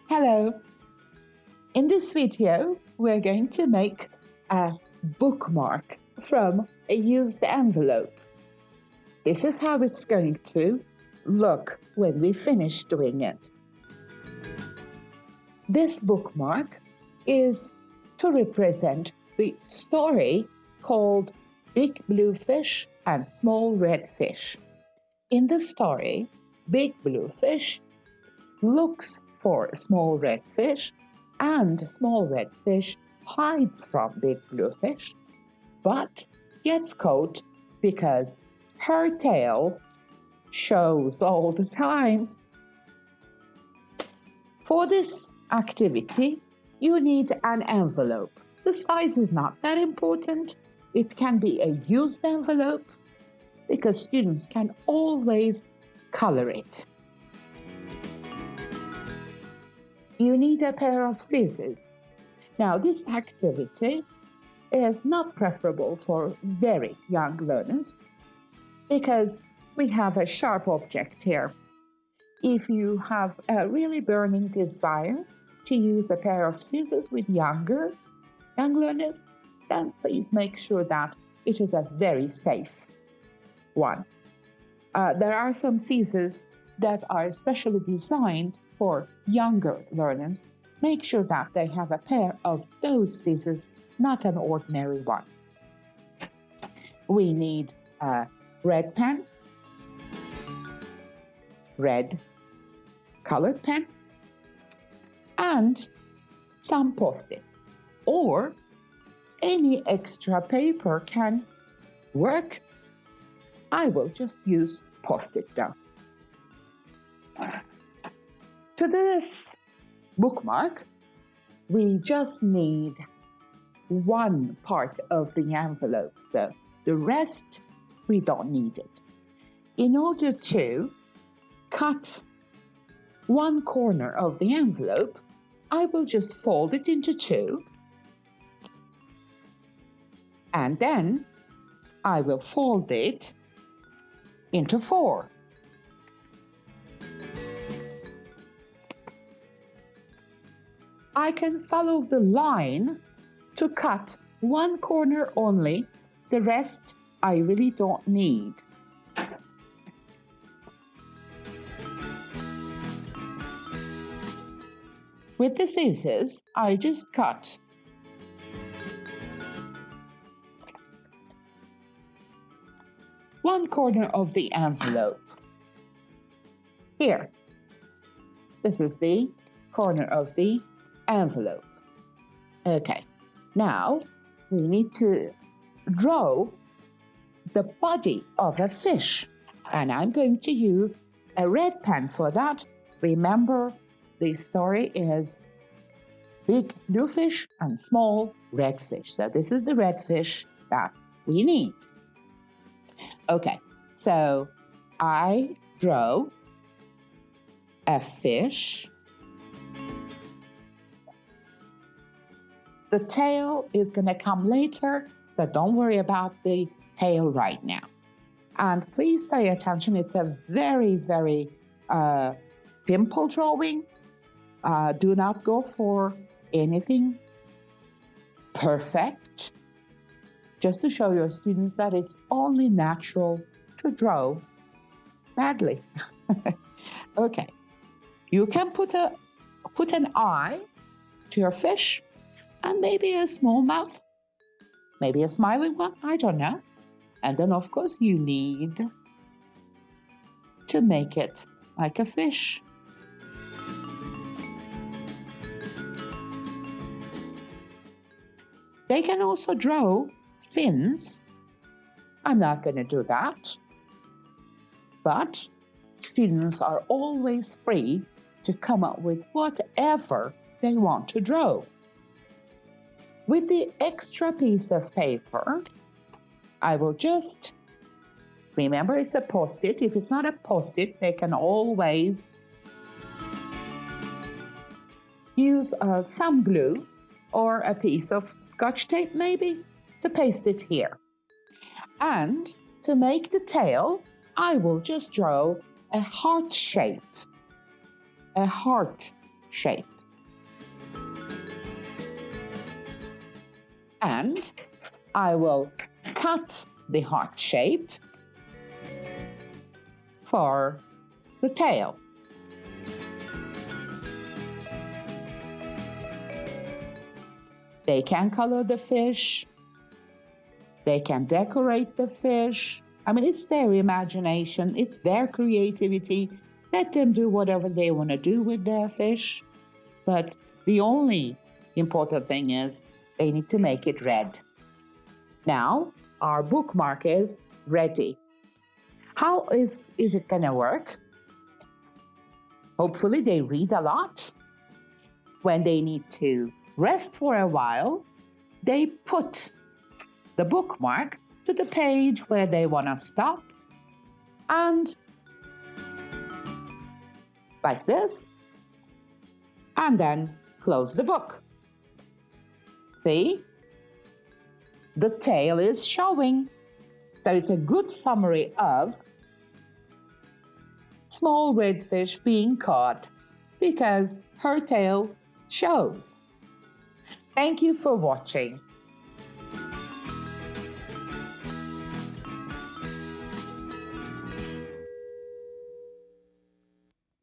Hello. In this video, we're going to make a bookmark from a used envelope. This is how it's going to look when we finish doing it. This bookmark is to represent the story called Big Blue Fish and Small Red Fish. In the story, Big Blue Fish looks for small red fish, and small red fish hides from Big Blue Fish, but gets caught because her tail shows all the time. For this activity, you need an envelope. The size is not that important. It can be a used envelope because students can always color it. You need a pair of scissors. Now, this activity is not preferable for very young learners because we have a sharp object here. If you have a really burning desire to use a pair of scissors with young learners, then please make sure that it is a very safe one. There are some scissors that are specially designed for younger learners. Make sure that they have a pair of those scissors, not an ordinary one. We need a red pen, red colored pen, and some Post-it, or any extra paper can work. I will just use Post-it now. To this bookmark, we just need one part of the envelope, so the rest we don't need it. In order to cut one corner of the envelope, I will just fold it into two, and then I will fold it into four. I can follow the line to cut one corner only. The rest I really don't need. With the scissors, I just cut one corner of the envelope. Here, this is the corner of the envelope. Okay, now we need to draw the body of a fish, and I'm going to use a red pen for that. Remember, the story is Big Blue Fish and Small Red Fish. So this is the red fish that we need. Okay, so I draw a fish. The tail is going to come later, so don't worry about the tail right now. And please pay attention, it's a very, very simple drawing. Do not go for anything perfect, just to show your students that it's only natural to draw badly. Okay, you can put an eye to your fish, and maybe a small mouth, maybe a smiling one, I don't know. And then, of course, you need to make it like a fish. They can also draw fins. I'm not going to do that. But students are always free to come up with whatever they want to draw. With the extra piece of paper, I will just, remember it's a Post-it. If it's not a Post-it, they can always use some glue or a piece of Scotch tape maybe to paste it here. And to make the tail, I will just draw a heart shape. A heart shape. And I will cut the heart shape for the tail. They can color the fish. They can decorate the fish. I mean, it's their imagination, it's their creativity. Let them do whatever they want to do with their fish. But the only important thing is they need to make it red. Now, our bookmark is ready. How is it going to work? Hopefully, they read a lot. When they need to rest for a while, they put the bookmark to the page where they want to stop, and like this, and then close the book. See? The tail is showing. So it's a good summary of small redfish being caught because her tail shows. Thank you for watching.